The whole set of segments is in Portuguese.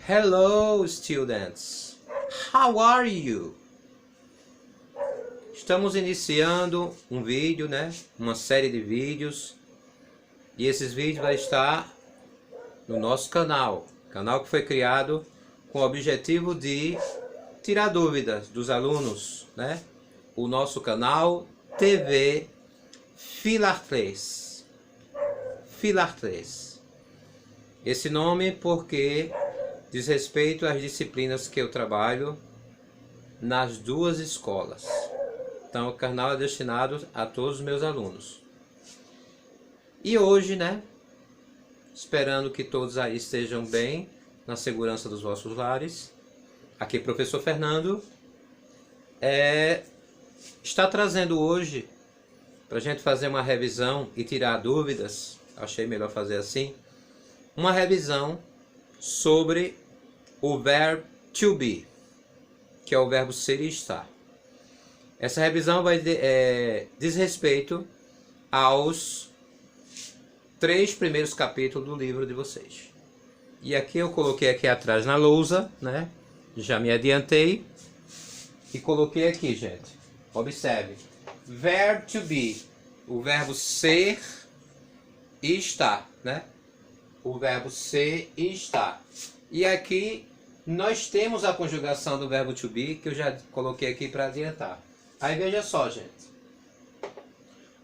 Hello, students. How are you? Estamos iniciando um vídeo, Uma série de vídeos. E esses vídeos vai estar no nosso canal. Canal que foi criado com o objetivo de tirar dúvidas dos alunos, O nosso canal TV Filar3. Filar3. Esse nome porque diz respeito às disciplinas que eu trabalho nas duas escolas. Então o canal é destinado a todos os meus alunos. E hoje, esperando que todos aí estejam bem, na segurança dos vossos lares, aqui professor Fernando está trazendo hoje, para a gente fazer uma revisão e tirar dúvidas, achei melhor fazer assim, uma revisão sobre o verbo to be, que é o verbo ser e estar. Essa revisão diz respeito aos 3 primeiros capítulos do livro de vocês. E aqui eu coloquei aqui atrás na lousa, Já me adiantei e coloquei aqui, gente. Observe. Verb to be, o verbo ser e estar, O verbo ser e estar. E aqui nós temos a conjugação do verbo to be, que eu já coloquei aqui para adiantar. Aí veja só, gente.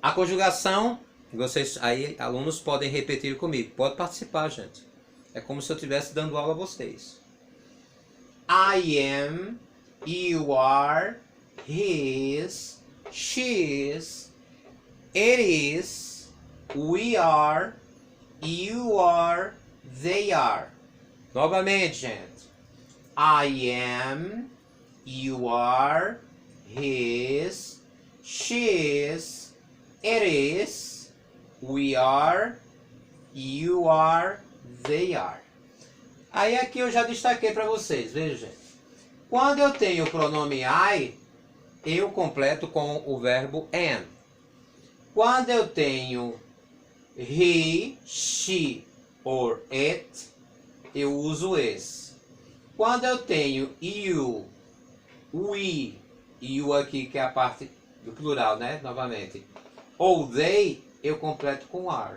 A conjugação, vocês aí, alunos, podem repetir comigo. Pode participar, gente. É como se eu estivesse dando aula a vocês. I am, you are, he is, she is, it is, we are, you are, they are. Novamente, gente. I am, you are, he is, she is, it is, we are, you are, they are. Aí aqui eu já destaquei para vocês, veja, gente. Quando eu tenho o pronome I, eu completo com o verbo am. Quando eu tenho he, she or it, eu uso is. Quando eu tenho you, we, you aqui que é a parte do plural, novamente, ou they, eu completo com are.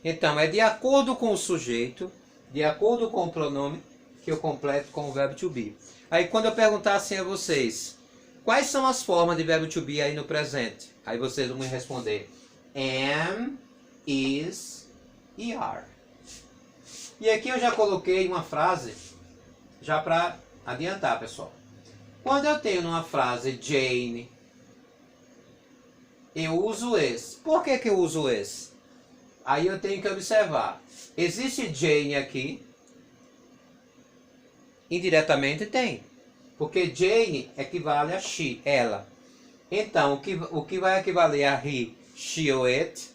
Então, é de acordo com o sujeito, de acordo com o pronome, que eu completo com o verbo to be. Aí, quando eu perguntar assim a vocês, quais são as formas de verbo to be aí no presente? Aí vocês vão me responder, am, is e are. E aqui eu já coloquei uma frase, já para adiantar, pessoal. Quando eu tenho numa frase Jane, eu uso is. Por que eu uso is? Aí eu tenho que observar. Existe Jane aqui? Indiretamente tem. Porque Jane equivale a she, ela. Então, o que vai equivaler a he, she ou it,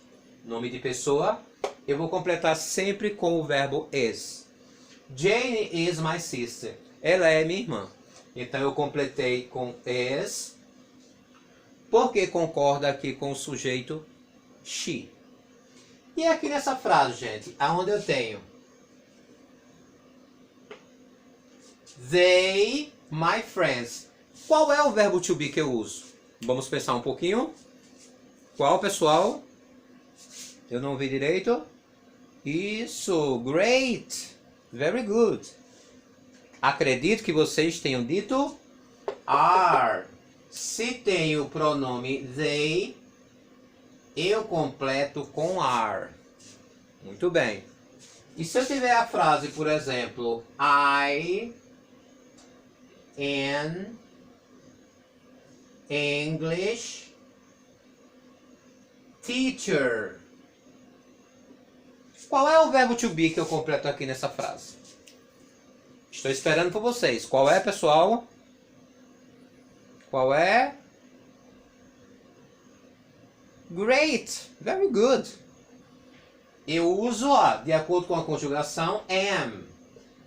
nome de pessoa, eu vou completar sempre com o verbo is. Jane is my sister. Ela é minha irmã. Então eu completei com is, porque concorda aqui com o sujeito she. E aqui nessa frase, gente, aonde eu tenho they, my friends. Qual é o verbo to be que eu uso? Vamos pensar um pouquinho. Qual, pessoal? Eu não ouvi direito. Isso, great. Very good. Acredito que vocês tenham dito are. Se tem o pronome they, eu completo com are. Muito bem. E se eu tiver a frase, por exemplo, I am English teacher. Qual é o verbo to be que eu completo aqui nessa frase? Estou esperando por vocês. Qual é, pessoal? Qual é? Great. Very good. Eu uso de acordo com a conjugação am.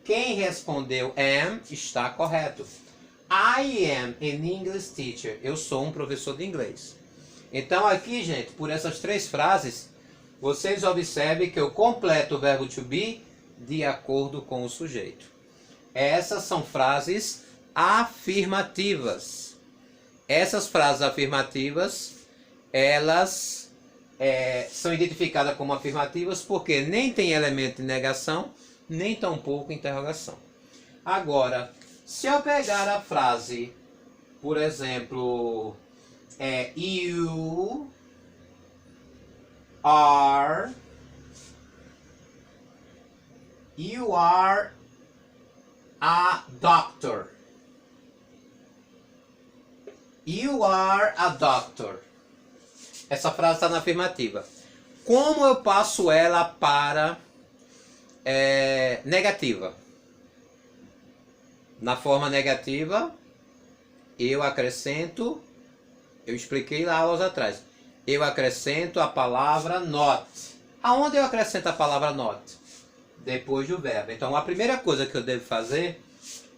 Quem respondeu am está correto. I am an English teacher. Eu sou um professor de inglês. Então aqui, gente, por essas 3 frases, vocês observem que eu completo o verbo to be de acordo com o sujeito. Essas são frases afirmativas. Essas frases afirmativas, elas são identificadas como afirmativas porque nem tem elemento de negação, nem tampouco interrogação. Agora, se eu pegar a frase, por exemplo, you are a doctor. You are a doctor. Essa frase está na afirmativa. Como eu passo ela para negativa? Na forma negativa, eu acrescento, eu expliquei lá aulas atrás, eu acrescento a palavra not. Aonde eu acrescento a palavra not? Depois do verbo. Então a primeira coisa que eu devo fazer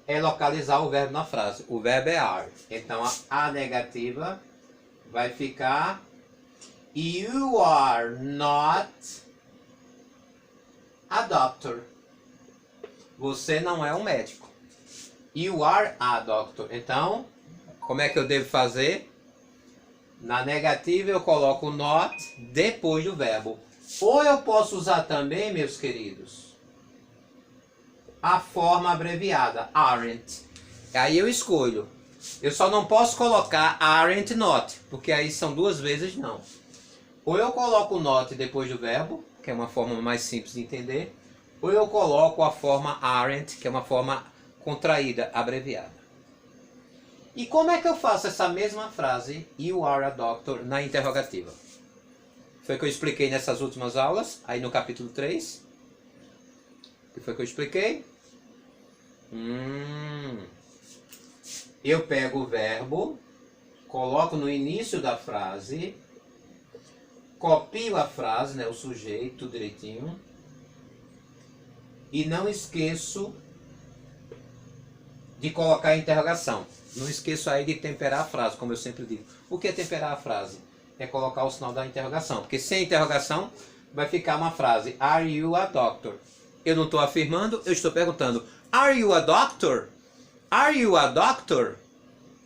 é localizar o verbo na frase. O verbo é are. Então a negativa vai ficar you are not a doctor. Você não é um médico. You are a doctor. Então, como é que eu devo fazer? Na negativa eu coloco not depois do verbo. Ou eu posso usar também, meus queridos, a forma abreviada, aren't. Aí eu escolho. Eu só não posso colocar aren't not, porque aí são duas vezes não. Ou eu coloco not depois do verbo, que é uma forma mais simples de entender, ou eu coloco a forma aren't, que é uma forma contraída, abreviada. E como é que eu faço essa mesma frase, you are a doctor, na interrogativa? Foi o que eu expliquei nessas últimas aulas, aí no capítulo 3. O que foi que eu expliquei? Eu pego o verbo, coloco no início da frase, copio a frase, né, o sujeito, tudo direitinho, e não esqueço de colocar a interrogação. Não esqueço aí de temperar a frase, como eu sempre digo. O que é temperar a frase? É colocar o sinal da interrogação. Porque sem interrogação vai ficar uma frase, are you a doctor? Eu não estou afirmando, eu estou perguntando, are you a doctor? Are you a doctor?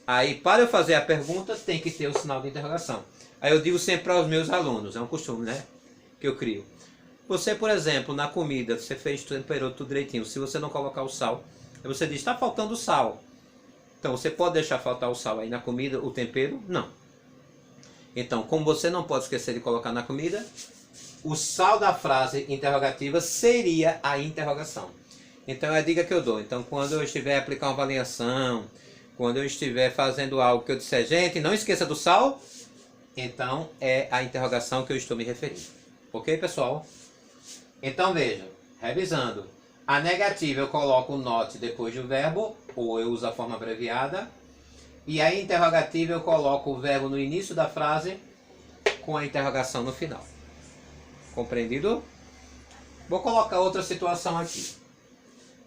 Aí, para eu fazer a pergunta, tem que ter o sinal de interrogação. Aí eu digo sempre para os meus alunos, é um costume, né? Que eu crio. Você, por exemplo, na comida, você temperou tudo direitinho. Se você não colocar o sal, aí você diz, está faltando sal. Então, você pode deixar faltar o sal aí na comida, o tempero? Não. Então, como você não pode esquecer de colocar na comida, o sal da frase interrogativa seria a interrogação. Então, é a dica que eu dou. Então, quando eu estiver aplicando uma avaliação, quando eu estiver fazendo algo que eu disser, gente, não esqueça do sal, então é a interrogação que eu estou me referindo. Ok, pessoal? Então, vejam, revisando. A negativa eu coloco o not depois do verbo, ou eu uso a forma abreviada. E a interrogativa eu coloco o verbo no início da frase com a interrogação no final. Compreendido? Vou colocar outra situação aqui.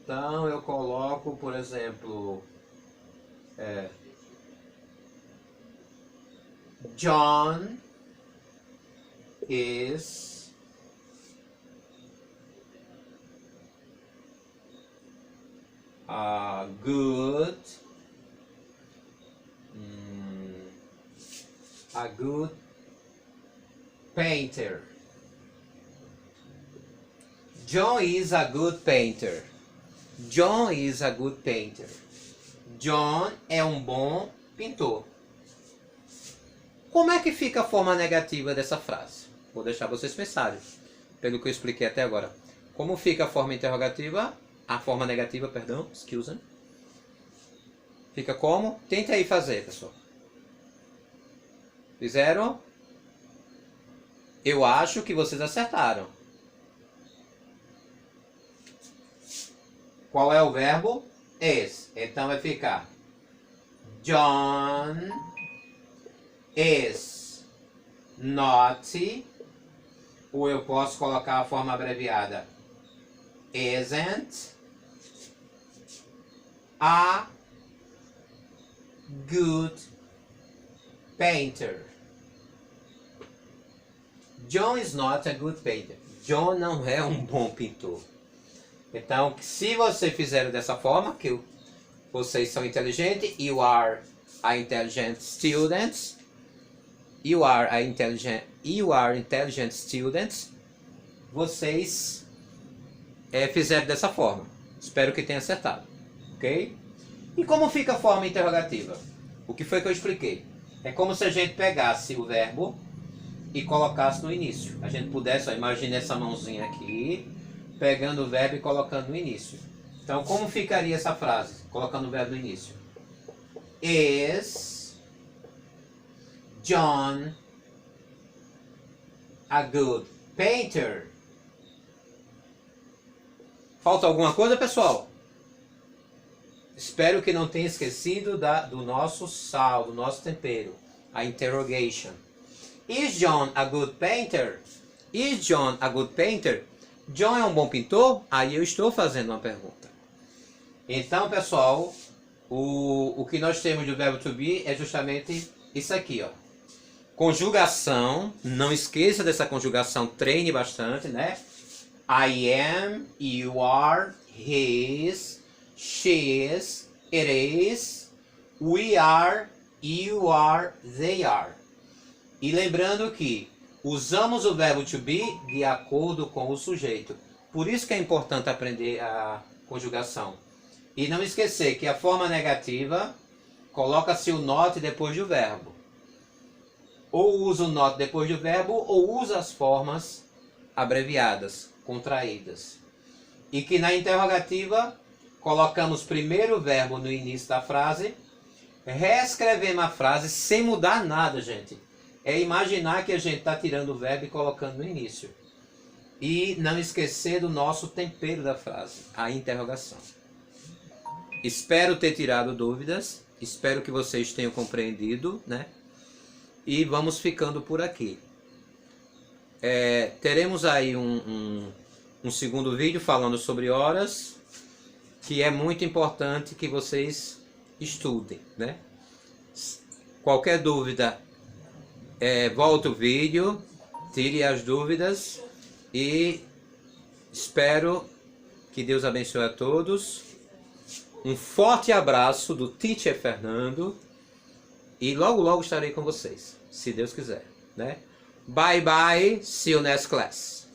Então eu coloco, por exemplo, John is a good painter. John is a good painter. John is a good painter. John é um bom pintor. Como é que fica a forma negativa dessa frase? Vou deixar vocês pensarem, pelo que eu expliquei até agora. Como fica a forma interrogativa? A forma negativa, perdão, excuse me. Fica como? Tente aí fazer, pessoal. Fizeram? Eu acho que vocês acertaram. Qual é o verbo? Is. Então vai ficar John is not, ou eu posso colocar a forma abreviada isn't a good painter. John is not a good painter. John não é um bom pintor. Então, se você fizer dessa forma, que vocês são inteligentes, you are a intelligent students, you are intelligent students, vocês fizeram dessa forma. Espero que tenha acertado, ok? E como fica a forma interrogativa? O que foi que eu expliquei? É como se a gente pegasse o verbo e colocasse no início. A gente pudesse, imagine essa mãozinha aqui, pegando o verbo e colocando no início. Então, como ficaria essa frase, colocando o verbo no início? Is John a good painter? Falta alguma coisa, pessoal? Espero que não tenha esquecido do nosso sal, do nosso tempero. A interrogation. Is John a good painter? Is John a good painter? John é um bom pintor? Aí eu estou fazendo uma pergunta. Então, pessoal, o que nós temos do verbo to be é justamente isso aqui, ó. Conjugação, não esqueça dessa conjugação, treine bastante, né? I am, you are, his, she is, it is, we are, you are, they are. E lembrando que usamos o verbo to be de acordo com o sujeito. Por isso que é importante aprender a conjugação. E não esquecer que a forma negativa coloca-se o not depois do verbo. Ou usa o not depois do verbo, ou usa as formas abreviadas, contraídas. E que na interrogativa colocamos primeiro o verbo no início da frase, reescrevemos a frase sem mudar nada, gente. É imaginar que a gente está tirando o verbo e colocando no início. E não esquecer do nosso tempero da frase, a interrogação. Espero ter tirado dúvidas, espero que vocês tenham compreendido, né? E vamos ficando por aqui. Teremos aí um segundo vídeo falando sobre horas, que é muito importante que vocês estudem, né? Qualquer dúvida, volta o vídeo, tire as dúvidas e espero que Deus abençoe a todos. Um forte abraço do Teacher Fernando e logo logo estarei com vocês, se Deus quiser, né? Bye bye, see you next class.